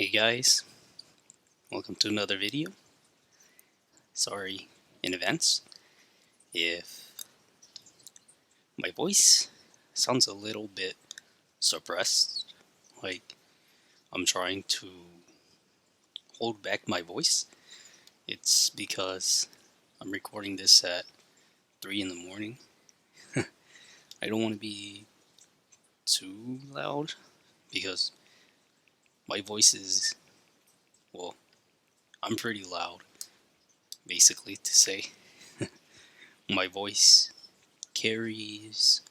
Hey guys, welcome to another video. Sorry in advance if my voice sounds a little bit suppressed, like I'm trying to hold back my voice. It's because I'm recording this at 3 in the morning. I don't want to be too loud because my voice is, well, I'm pretty loud, basically, to say. My voice carries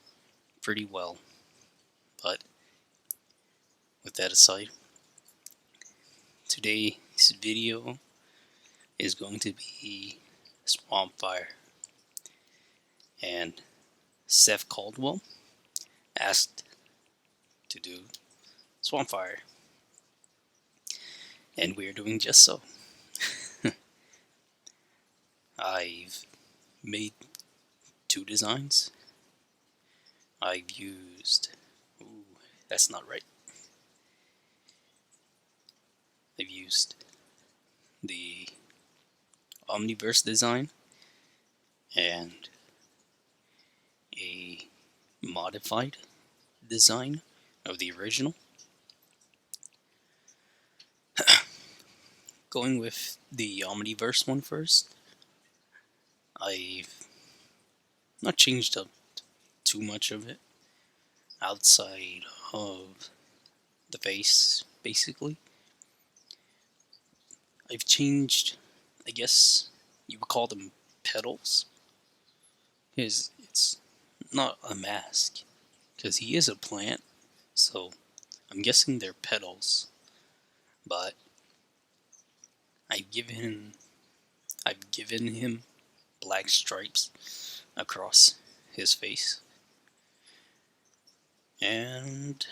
pretty well, but with that aside, today's video is going to be Swampfire, and Seth Caldwell asked to do Swampfire, and we're doing just so. I've made two designs. I've used, that's not right. I've used the Omniverse design and a modified design of the original. Going with the Omniverse one first, I've not changed up too much of it outside of the face, basically. I've changed, I guess you would call them petals, because it's not a mask, because he is a plant, so I'm guessing they're petals, but I've given him black stripes across his face, and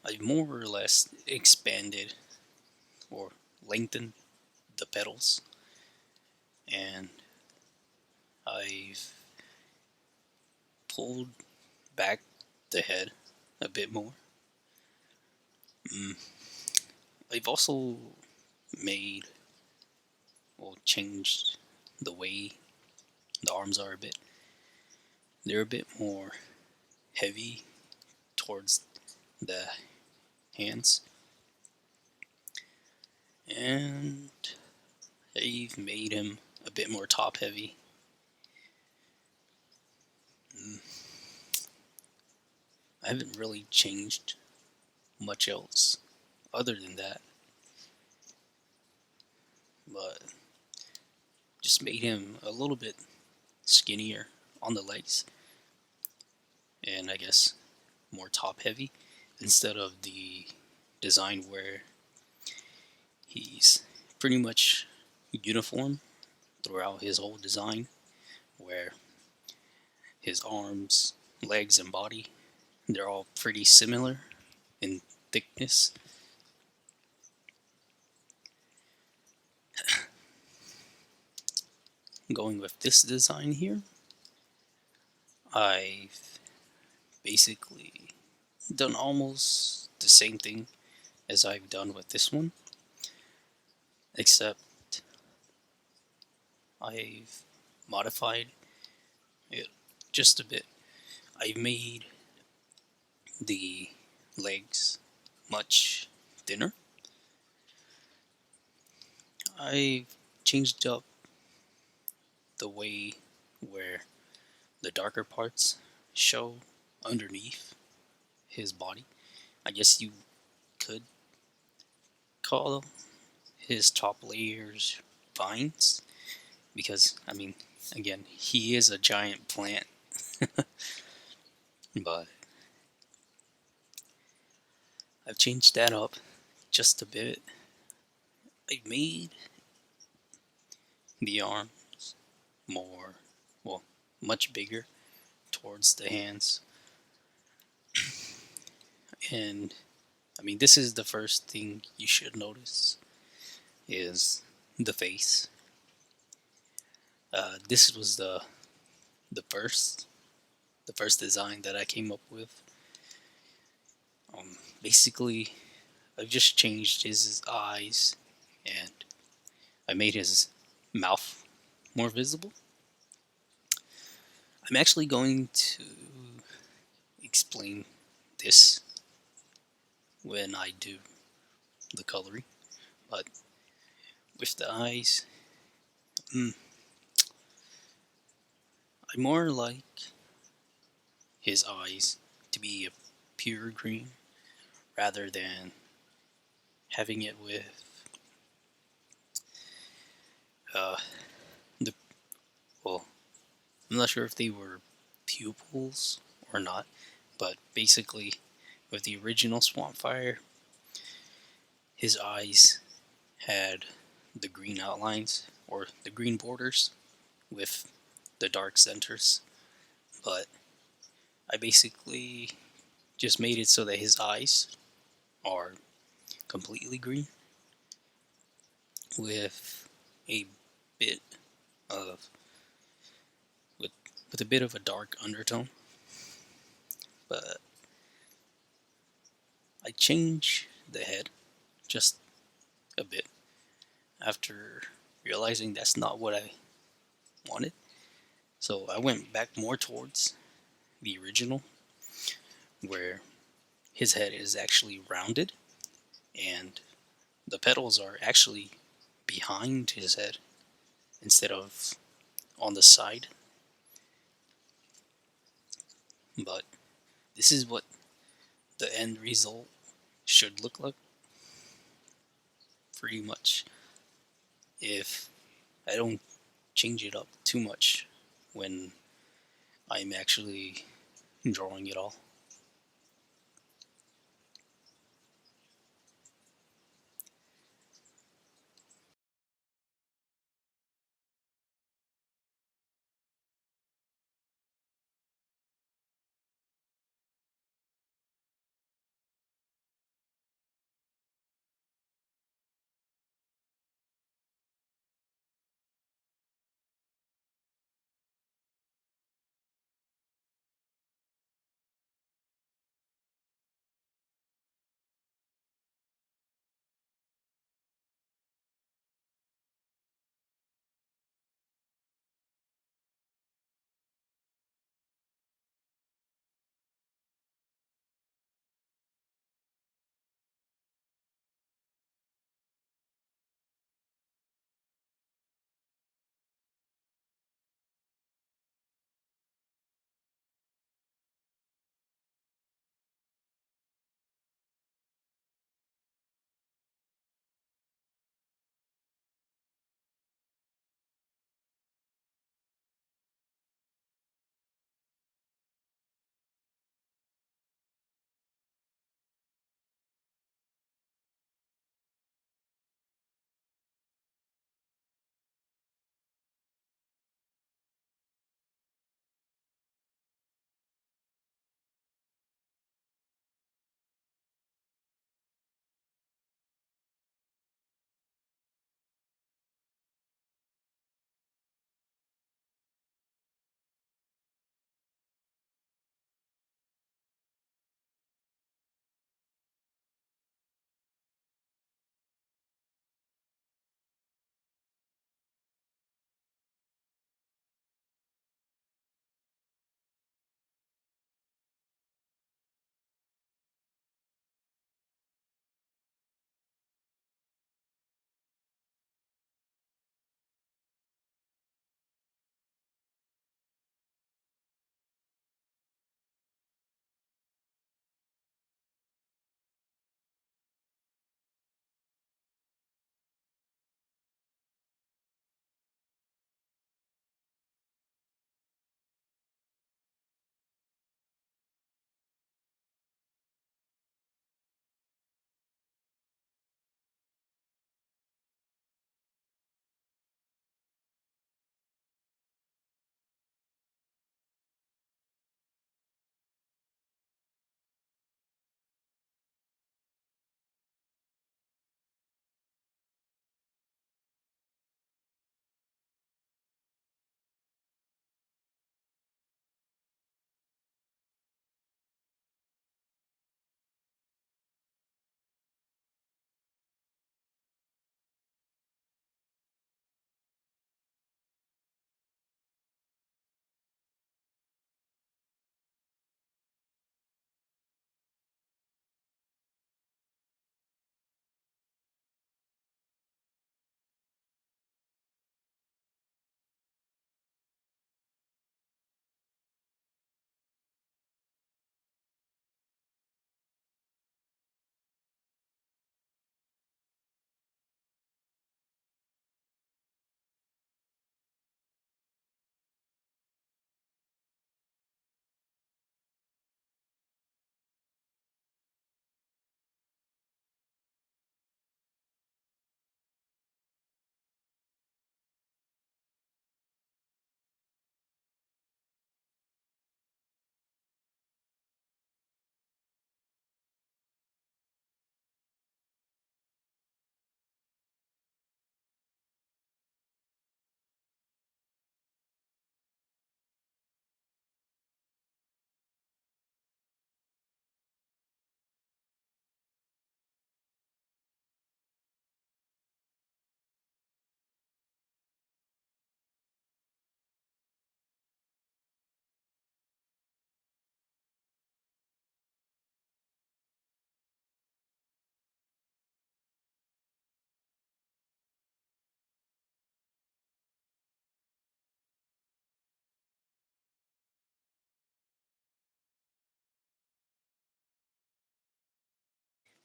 I've more or less expanded or lengthened the petals, and I've pulled back the head a bit more. I've also changed the way the arms are a bit. They're a bit more heavy towards the hands, and I've made him a bit more top heavy. I haven't really changed much else other than that, but just made him a little bit skinnier on the legs, and I guess more top heavy instead of the design where he's pretty much uniform throughout his whole design, where his arms, legs, and body, they're all pretty similar in thickness. Going with this design here, I've basically done almost the same thing as I've done with this one, except I've modified it just a bit. I've made the legs much thinner. I've changed up the way where the darker parts show underneath his body. I guess you could call his top layers vines, because, I mean, again, he is a giant plant. But I've changed that up just a bit. I've made the arms more, much bigger towards the hands. And I mean, this is the first thing you should notice, is the face. This was the first design that I came up with. Basically, I've just changed his eyes and I made his mouth more visible. I'm actually going to explain this when I do the coloring, but with the eyes, I more like his eyes to be a pure green rather than having it with uh, the, well, I'm not sure if they were pupils or not, but basically, with the original Swampfire, his eyes had the green outlines or the green borders with the dark centers, but I basically just made it so that his eyes are completely green with a bit of with with a bit of a dark undertone. But I change the head just a bit after realizing that's not what I wanted. So I went back more towards the original, where his head is actually rounded and the petals are actually behind his head instead of on the side. But this is what the end result should look like, pretty much, if I don't change it up too much when I'm actually drawing it all.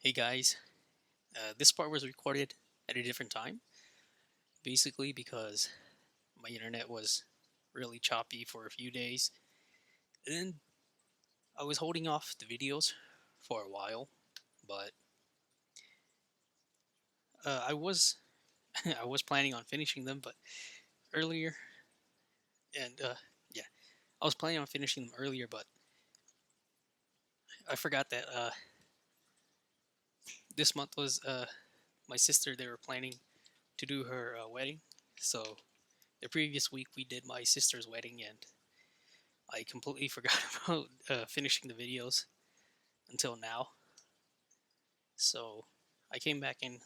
Hey guys, this part was recorded at a different time, basically because my internet was really choppy for a few days. And I was holding off the videos for a while, but I was I was planning on finishing them, but earlier, and yeah, I was planning on finishing them earlier, but I forgot that this month was my sister. They were planning to do her wedding, so the previous week we did my sister's wedding, and I completely forgot about finishing the videos until now. So I came back and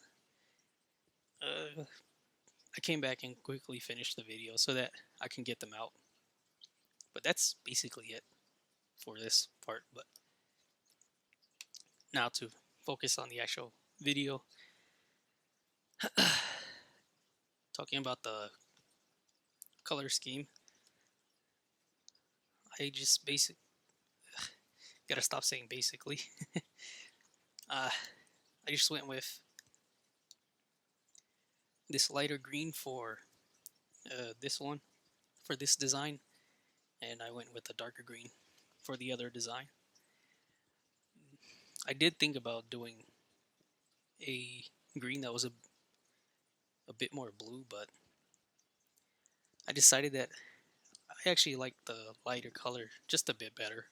uh, I came back and quickly finished the video so that I can get them out. But that's basically it for this part. But now to focus on the actual video, talking about the color scheme. I just gotta stop saying basically. uh, I just went with this lighter green for this one, for this design, and I went with a darker green for the other design. I did think about doing a green that was a bit more blue, but I decided that I actually like the lighter color just a bit better.